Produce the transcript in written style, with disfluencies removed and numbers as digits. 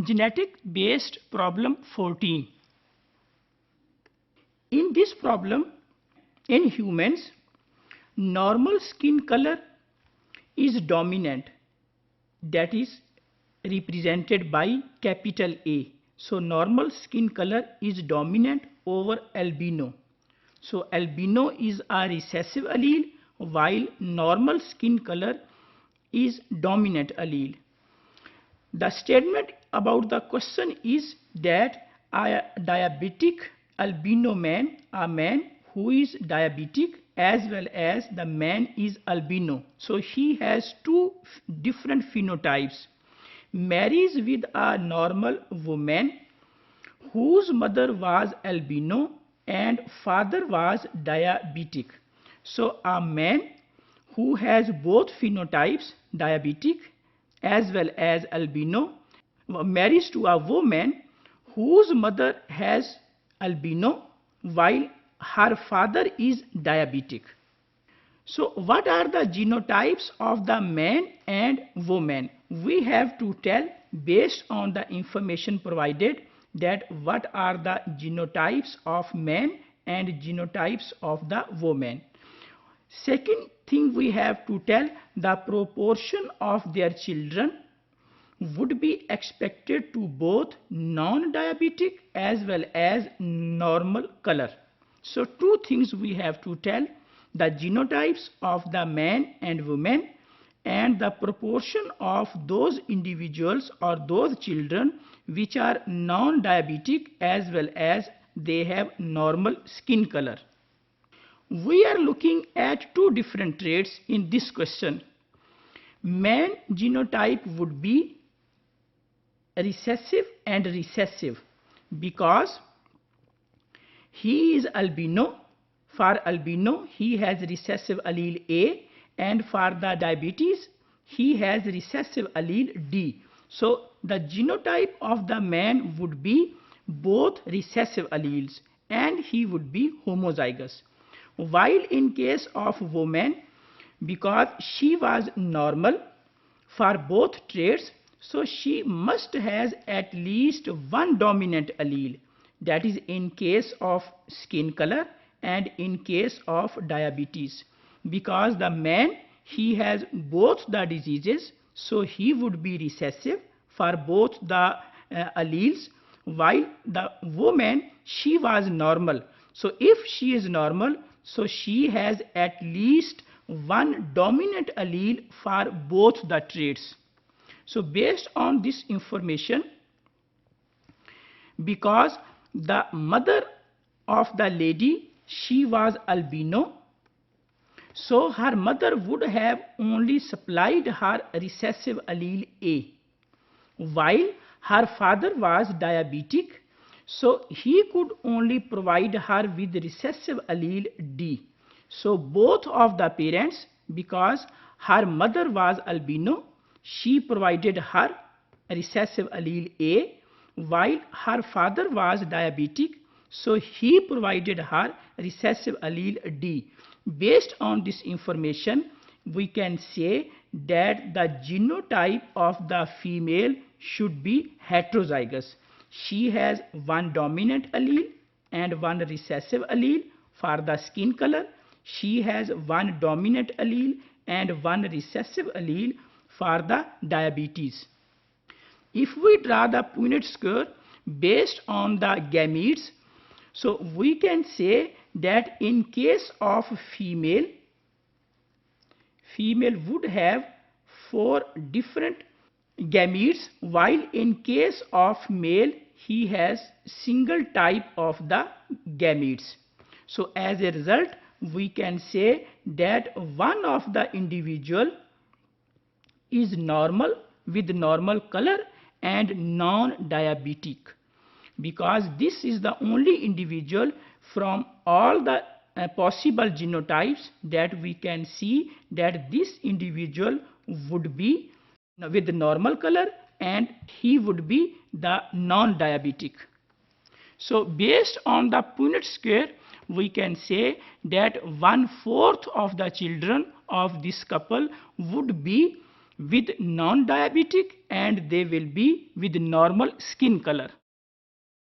genetic based problem 14. In this problem, in humans, normal skin color is dominant, that is represented by capital A. So normal skin color is dominant over albino. So albino is a recessive allele while normal skin color is dominant allele. The statement about the question is that a diabetic albino man, a man who is diabetic as well as the man is albino. So he has two different phenotypes. Marries with a normal woman whose mother was albino and father was diabetic. So a man who has both phenotypes, diabetic as well as albino, marries to a woman whose mother has albino while her father is diabetic. So what are the genotypes of the man and woman? We have to tell based on the information provided that what are the genotypes of man and genotypes of the woman. Second thing we have to tell the proportion of their children would be expected to both non-diabetic as well as normal color. So two things we have to tell, the genotypes of the man and woman and the proportion of those individuals or those children which are non-diabetic as well as they have normal skin color. We are looking at two different traits in this question. Man genotype would be recessive and recessive because he is albino. For albino, he has recessive allele A, and for the diabetes, he has recessive allele D. So the genotype of the man would be both recessive alleles and he would be homozygous. While in case of woman, because she was normal for both traits, so she must has at least one dominant allele, that is in case of skin color and in case of diabetes. Because the man, he has both the diseases, so he would be recessive for both the alleles, while the woman, she was normal. So if she is normal, so she has at least one dominant allele for both the traits. So based on this information, because the mother of the lady, she was albino, so her mother would have only supplied her recessive allele A, while her father was diabetic, so he could only provide her with recessive allele D. So both of the parents, because her mother was albino, she provided her recessive allele A, while her father was diabetic, so he provided her recessive allele D. Based on this information, we can say that the genotype of the female should be heterozygous. She has one dominant allele and one recessive allele for the skin color. She has one dominant allele and one recessive allele for the diabetes. If we draw the Punnett square based on the gametes, so we can say that in case of female would have 4 different gametes, while in case of male he has single type of the gametes. So as a result, we can say that one of the individual is normal with normal color and non-diabetic, because this is the only individual from all the possible genotypes that we can see that this individual would be with normal color and he would be the non-diabetic. So based on the Punnett square, we can say that 1/4 of the children of this couple would be with non-diabetic and they will be with normal skin color.